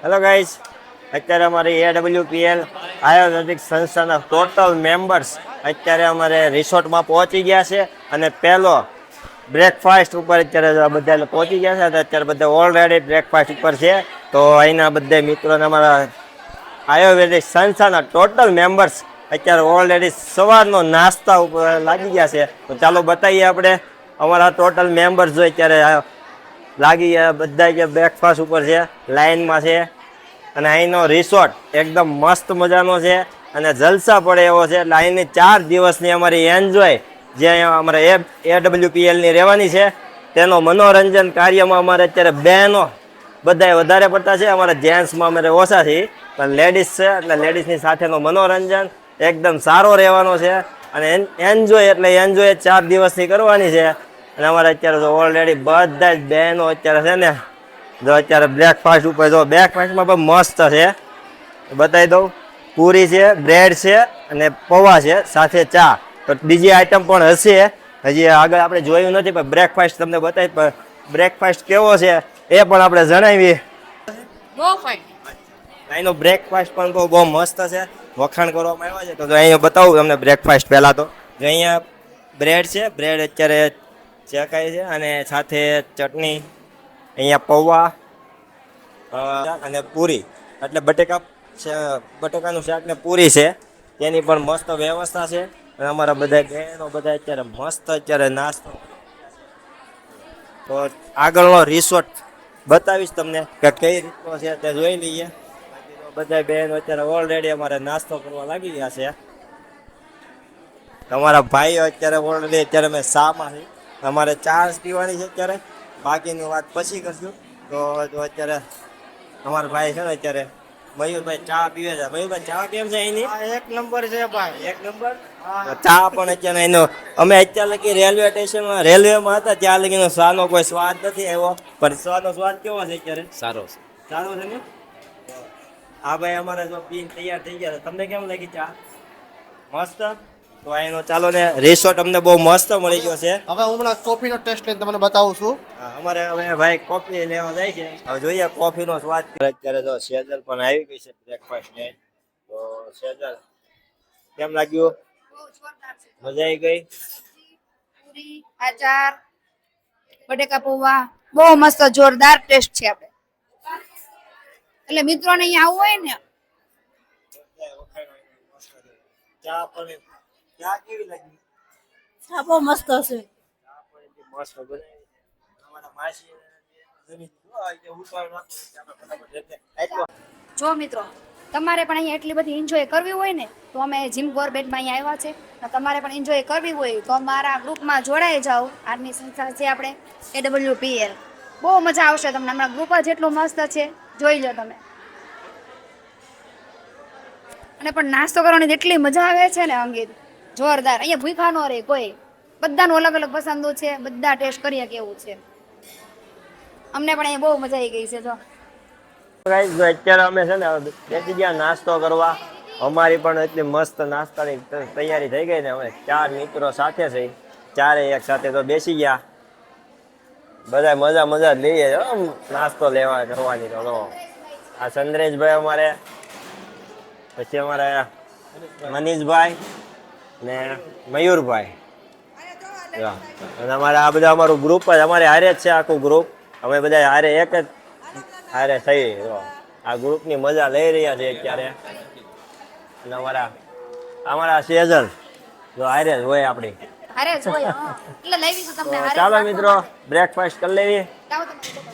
Hello guys, અત્યારે અમારી AWPL આયુર્વેદિક સંસ્થાના ટોટલ મેમ્બર્સ અત્યારે અમારે રિસોર્ટમાં પહોંચી ગયા છે અને પહેલો બ્રેકફાસ્ટ ઉપર અત્યારે બધા પહોંચી ગયા છે. અત્યારે બધા ઓલરેડી બ્રેકફાસ્ટ ઉપર છે. તો અહીંના બધા મિત્રોને અમારા આયુર્વેદિક સંસ્થાના ટોટલ મેમ્બર્સ અત્યારે ઓલરેડી સવારનો નાસ્તા ઉપર લાગી ગયા છે. તો ચાલો બતાવીએ આપણે અમારા ટોટલ મેમ્બર્સ જો અત્યારે લાગી ગયા બધા જે બ્રેકફાસ્ટ ઉપર છે, લાઈનમાં છે. અને અહીંનો રિસોર્ટ એકદમ મસ્ત મજાનો છે અને જલસા પડે એવો છે. એટલે અહીંની 4 દિવસની અમારી એન્જોય જે અમારે AWPLની રહેવાની છે તેનો મનોરંજન કાર્યમાં અમારે અત્યારે બહેનો બધાએ વધારે પડતા છે. અમારા જેન્ટ્સમાં અમારે ઓછા છે, પણ લેડીઝ છે એટલે લેડીઝની સાથેનો મનોરંજન એકદમ સારો રહેવાનો છે. અને એન્જોય એટલે એન્જોય 4 દિવસની કરવાની છે. અને અમારે અત્યારે તો ઓલરેડી બધા જ બહેનો અત્યારે છે ને જો અત્યારે બ્રેકફાસ્ટ ઉપર જો બ્રેકફાસ્ટમાં પણ મસ્ત છે, બતાવી દઉં. પૂરી છે, બ્રેડ છે અને પૌવા છે, સાથે ચા. તો બીજી આઈટમ પણ હશે, હજી આગળ આપણે જોયું નથી, પણ બ્રેકફાસ્ટ તમને બતાવી. પણ બ્રેકફાસ્ટ કેવો છે એ પણ આપણે જણાવીએ. અહીંનો બ્રેકફાસ્ટ પણ બહુ મસ્ત છે, વખાણ કરવામાં આવ્યા છે. તો અહીંયા બતાવું તમને બ્રેકફાસ્ટ પહેલાં તો અહીંયા બ્રેડ છે, બ્રેડ અત્યારે ચેકાય છે અને સાથે ચટણી, અહીંયા પૌવા અને પૂરી એટલે બટેકાનું શાક ને પૂરી છે. તેની પણ મસ્ત વ્યવસ્થા છે. અને અમારા બધા બહેનો બધા અત્યારે મસ્ત અત્યારે નાસ્તો. તો આગળનો રિસોર્ટ બતાવીશ તમને કે કઈ રીતનો છે તે જોઈ લઈએ. બધા બહેનો અત્યારે ઓલરેડી અમારે નાસ્તો કરવા લાગી ગયા છે. તમારા ભાઈઓ અત્યારે ઓલરેડી અત્યારે મેં શામાં છે, અમારે ચા પીવાની છે અત્યારે, બાકીની વાત પછી કરશું. તો અત્યારે અમારા ભાઈ છે ને અત્યારે મયુરભાઈ ચા પીવે છે. મયુરભાઈ ચા કેમ છે એની? એક નંબર છે ભાઈ, એક નંબર. ચા પણ અત્યારે એનો અમે અત્યારે લગી રેલવેમાં હતા ત્યાં લગીનો ચાનો કોઈ સ્વાદ નથી આવ્યો, પણ ચાનો સ્વાદ કેવો છે અત્યારે? સારો છે. સારો છે ને? આ ભાઈ અમારે જો પીને તૈયાર થઈ ગયા. તમને કેમ લાગી ચા? મસ્ત. તો એનો ચાલો ને રિસોર્ટ અમને બહુ મસ્ત મળી ગયો છે. હવે હું હમણાં કોફીનો ટેસ્ટ લઈને તમને બતાવું છું. અમારે હવે ભાઈ કોફી લેવા જાય છે. હવે જોઈએ કોફીનો સ્વાદ. અત્યારે તો સેજલ પણ આવી ગઈ છે બ્રેકફાસ્ટ ને. તો સેજલ કેમ લાગ્યું? મજા આવી ગઈ? પૂરી, આચાર, બટેકા પૌવા બહુ મસ્ત જોરદાર ટેસ્ટ છે. આપણે એટલે મિત્રોને અહીંયા આવવું હોય ને. ચા પણ ચા કેવી લાગી? હા, બહુ મસ્ત હશે. ચા પણ મસ્ત બનાવી. અમારા માસી જો મિત્રો, તમારે પણ અહીંયા એટલી બધી એન્જોય કરવી હોય ને તો અમે જીમ ગોરબેટમાં અહીંયા આવ્યા છે. તમારે પણ એન્જોય કરવી હોય તો અમારા ગ્રુપમાં જોડાઈ જાઓ. આર્મી સંસ્થા છે આપણે AWPL. બહુ મજા આવશે તમને. હમણાં ગ્રુપ જ એટલું મસ્ત છે, જોઈ લો તમે. અને પણ નાસ્તો કરવાની એટલી મજા આવે છે ને અંગીત, જોરદાર. અહીંયા ભૂખા ન રહે કોઈ. બધાનું અલગ અલગ પસંદો છે, બધા ટેસ્ટ કરીએ કેવું છે. અમને પણ અહીંયા બહુ મજા આવી ગઈ છે. જો અત્યારે અમે છે ને બેસી ગયા નાસ્તો કરવા. અમારી પણ એટલી મસ્ત નાસ્તાની તૈયારી થઈ ગઈ ને. અમે 4 મિત્રો સાથે છે, ચારે એક સાથે તો બેસી ગયા. બધા મજા લઈએ નાસ્તો લેવા કરવાની. તો આ ચંદ્રેશભાઈ અમારે, પછી અમારા મનીષભાઈ ને મયુરભાઈ, અને અમારે આ બધા અમારું ગ્રુપ જ અમારે હારે જ છે. આખું ગ્રુપ અમે બધા હારે એક જ હારે થઈ. આ ગ્રુપની મજા લઈ રહ્યા છે અત્યારે. અને અમારા સેજલ જો હારે જ હોય આપણી. અરે જોઈ એટલે લઈ લીધું તમને. ચાલો મિત્રો બ્રેકફાસ્ટ કરી લેવી. લાવો તમે.